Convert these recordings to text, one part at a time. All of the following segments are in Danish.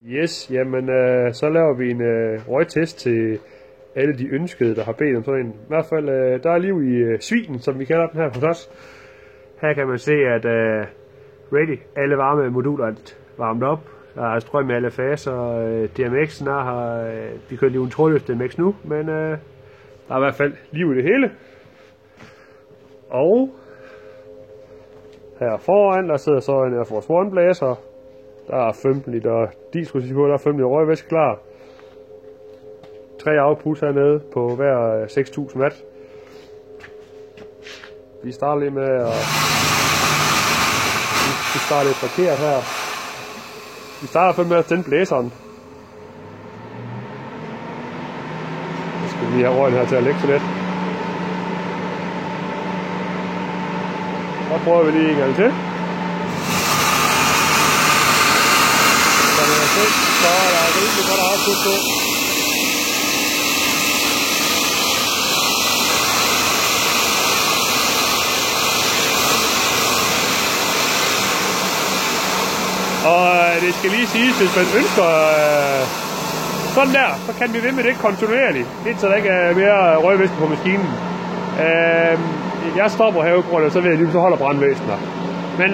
Yes, jamen så laver vi en røgtest til alle de ønskede, der har bedt om sådan en. I hvert fald, der er liv i svinen, som vi kalder den her hos os. Her kan man se, at ready, alle varmemoduler er varmet op. Der er strøm i alle faser. DMX'en er her. Vi kører lige en trådløs DMX nu, men der er i hvert fald liv i det hele. Og her foran, der sidder så en Air Force One blæser. Der er 15 liter diesel på, der er 15 liter røgvæske klar. 3 outputs hernede på hver 6.000 watt. Vi starter lige med at... Vi starter lidt forkert her. Vi starter med at tænde blæseren. Så skal vi lige have røgen her til at lægge så lidt. Så prøver vi lige en gang til. Så der er rimelig godt output på. Og det skal lige siges, hvis man ønsker sådan der, så kan vi ved med det kontinuerligt, indtil der ikke er mere røgvæske på maskinen. Jeg stopper havegrunden, så ved jeg lige, så holder brandvæsenet. Men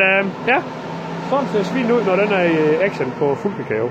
ja, sådan ser svinen ud, når den er i action på fuld kakao.